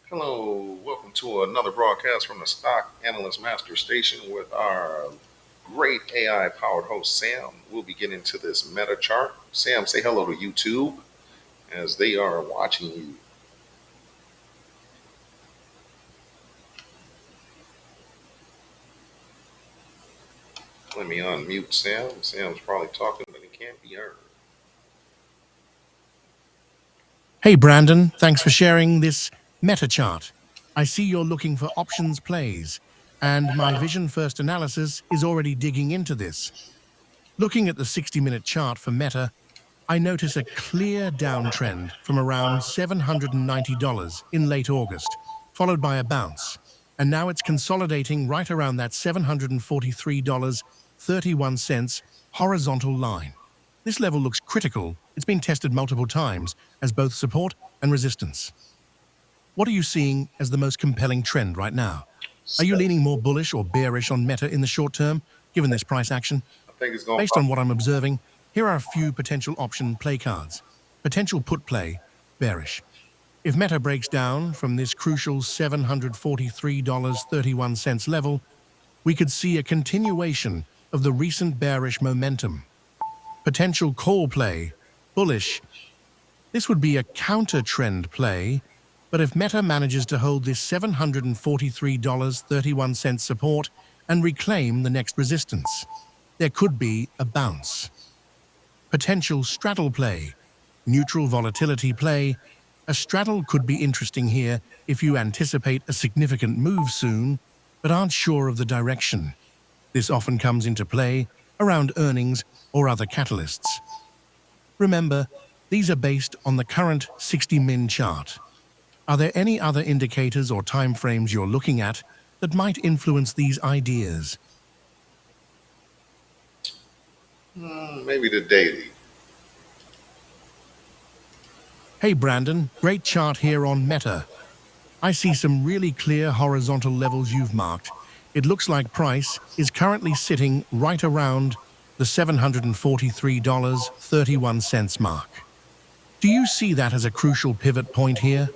Hello, welcome to another broadcast from the Stock Analyst Master Station with our great AI powered host Sam. We'll be getting into this meta chart. Sam, say hello to YouTube as they are watching you. Let me unmute Sam. Sam's probably talking, but he can't be heard. Hey Brandon, thanks for sharing this meta chart. I see you're looking for options plays, and my vision first analysis is already digging into this. Looking at the 60-minute chart for Meta, I notice a clear downtrend from around $790 in late August, followed by a bounce. And now it's consolidating right around that $743.31 horizontal line. This level looks critical. It's been tested multiple times as both support and resistance. What are you seeing as the most compelling trend right now? Are you leaning more bullish or bearish on Meta in the short term, given this price action? I think it's going Based on what I'm observing, here are a few potential option play cards. Potential put play, bearish. If Meta breaks down from this crucial $743.31 level, we could see a continuation of the recent bearish momentum. Potential call play, bullish. This would be a counter-trend play, but if Meta manages to hold this $743.31 support and reclaim the next resistance, there could be a bounce. Potential straddle play, neutral volatility play. A straddle could be interesting here if you anticipate a significant move soon, but aren't sure of the direction. This often comes into play around earnings or other catalysts. Remember, these are based on the current 60-min chart. Are there any other indicators or timeframes you're looking at that might influence these ideas? maybe the daily. Hey Brandon, great chart here on Meta. I see some really clear horizontal levels you've marked. It looks like price is currently sitting right around the $743.31 mark. Do you see that as a crucial pivot point here?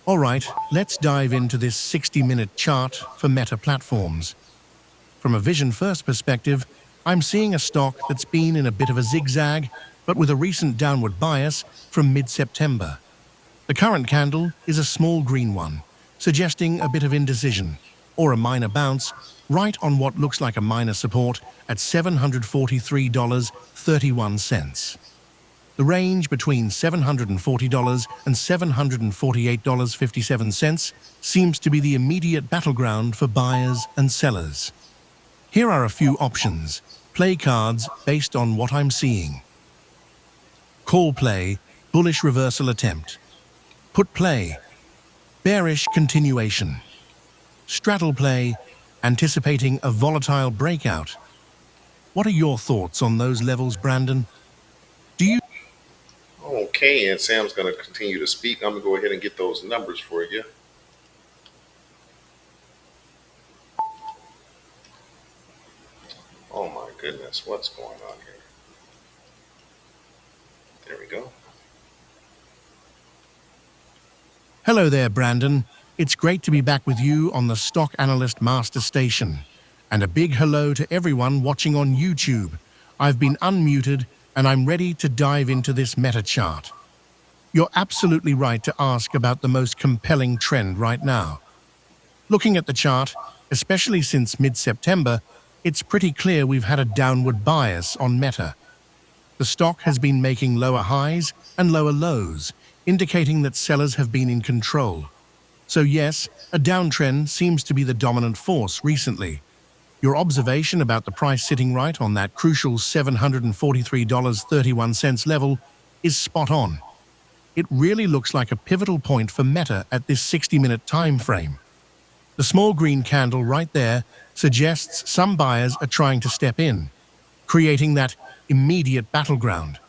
All right, let's dive into this 60-minute chart for Meta platforms. From a vision first perspective, I'm seeing a stock that's been in a bit of a zigzag, but with a recent downward bias from mid-September. The current candle is a small green one, suggesting a bit of indecision, or a minor bounce, right on what looks like a minor support at $743.31. The range between $740 and $748.57 seems to be the immediate battleground for buyers and sellers. Here are a few options, play cards based on what I'm seeing. Call play, bullish reversal attempt. Put play, bearish continuation. Straddle play, anticipating a volatile breakout. What are your thoughts on those levels, Brandon? Do you Okay, and Sam's going to continue to speak. I'm going to go ahead and get those numbers for you. Oh my goodness, what's going on here? There we go. Hello there, Brandon. It's great to be back with you on the Stock Analyst Master Station. And a big hello to everyone watching on YouTube. I've been unmuted and I'm ready to dive into this meta chart. You're absolutely right to ask about the most compelling trend right now. Looking at the chart, especially since mid-September, it's pretty clear we've had a downward bias on Meta. The stock has been making lower highs and lower lows, indicating that sellers have been in control. So yes, a downtrend seems to be the dominant force recently. Your observation about the price sitting right on that crucial $743.31 level is spot on. It really looks like a pivotal point for Meta at this 60-minute time frame. The small green candle right there suggests some buyers are trying to step in, creating that immediate battleground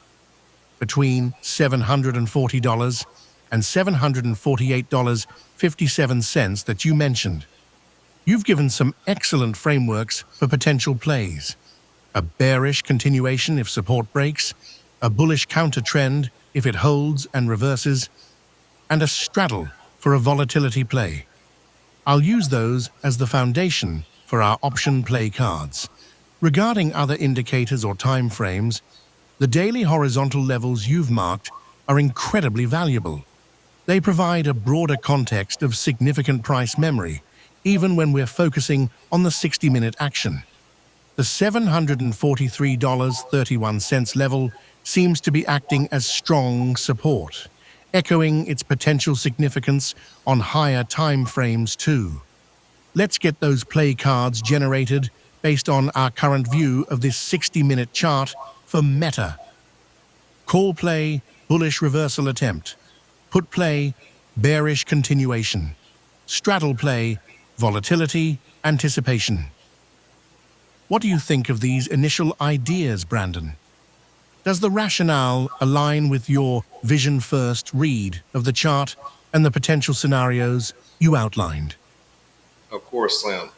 between $740 and $748.57 that you mentioned. You've given some excellent frameworks for potential plays. A bearish continuation if support breaks, a bullish counter trend if it holds and reverses, and a straddle for a volatility play. I'll use those as the foundation for our option play cards. Regarding other indicators or time frames, the daily horizontal levels you've marked are incredibly valuable. They provide a broader context of significant price memory, even when we're focusing on the 60-minute action. The $743.31 level seems to be acting as strong support, echoing its potential significance on higher time frames too. Let's get those play cards generated based on our current view of this 60-minute chart for Meta. Call play, bullish reversal attempt. Put play, bearish continuation. Straddle play, volatility, anticipation. What do you think of these initial ideas, Brandon? Does the rationale align with your vision-first read of the chart and the potential scenarios you outlined? Of course, Slim.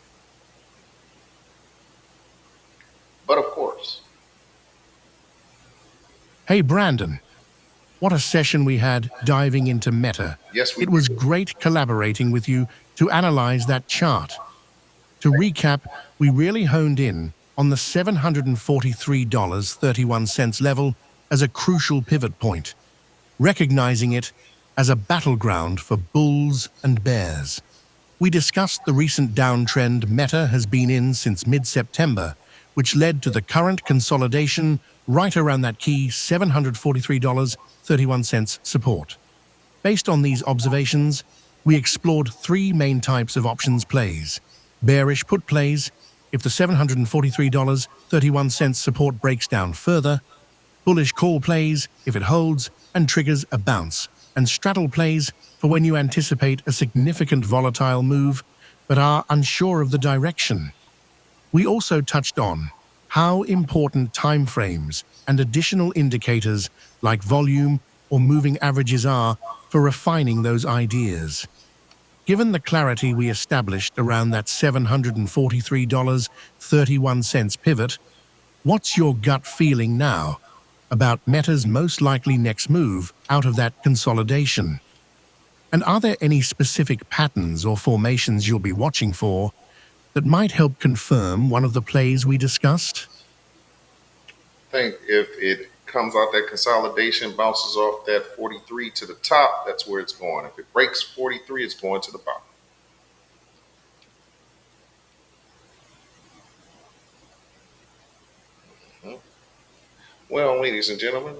But of course, Hey, Brandon, what a session we had diving into Meta. yes, we It was did. great collaborating with you to analyze that chart. To recap, we really honed in on the $743.31 level as a crucial pivot point, recognizing it as a battleground for bulls and bears. We discussed the recent downtrend Meta has been in since mid-September, which led to the current consolidation right around that key $743.31 support. Based on these observations, we explored three main types of options plays. Bearish put plays, if the $743.31 support breaks down further, bullish call plays if it holds and triggers a bounce, and straddle plays for when you anticipate a significant volatile move but are unsure of the direction. We also touched on how important time frames and additional indicators like volume or moving averages are for refining those ideas. Given the clarity we established around that $743.31 pivot, what's your gut feeling now about Meta's most likely next move out of that consolidation? And are there any specific patterns or formations you'll be watching for that might help confirm one of the plays we discussed? Think if it comes out that consolidation, bounces off that 43 to the top, that's where it's going. If it breaks 43, it's going to the bottom. Mhm. Well, ladies and gentlemen,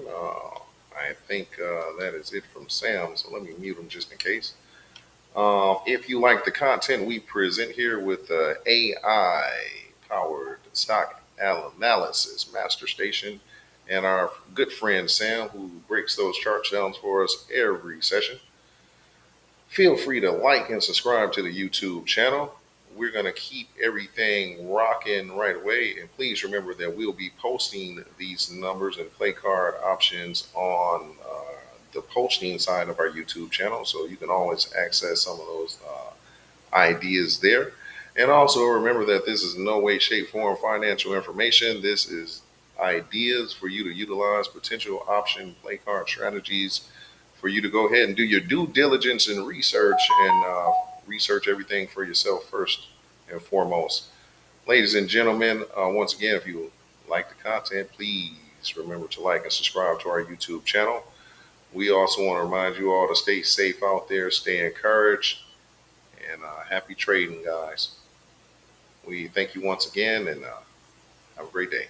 I think that is it from Sam. So let me mute him just in case. If you like the content we present here with AI powered stock analysis master station and our good friend Sam, who breaks those charts down for us every session, feel free to like and subscribe to the YouTube channel. We're going to keep everything rocking right away. And please remember that we'll be posting these numbers and play card options on the posting side of our YouTube channel. So you can always access some of those ideas there. And also remember that this is no way, shape, form financial information. This is ideas for you to utilize potential option play card strategies for you to go ahead and do your due diligence and research and research everything for yourself first and foremost. Ladies and gentlemen, once again, if you like the content, please remember to like and subscribe to our YouTube channel. We also want to remind you all to stay safe out there, stay encouraged, and happy trading, guys. We thank you once again and have a great day.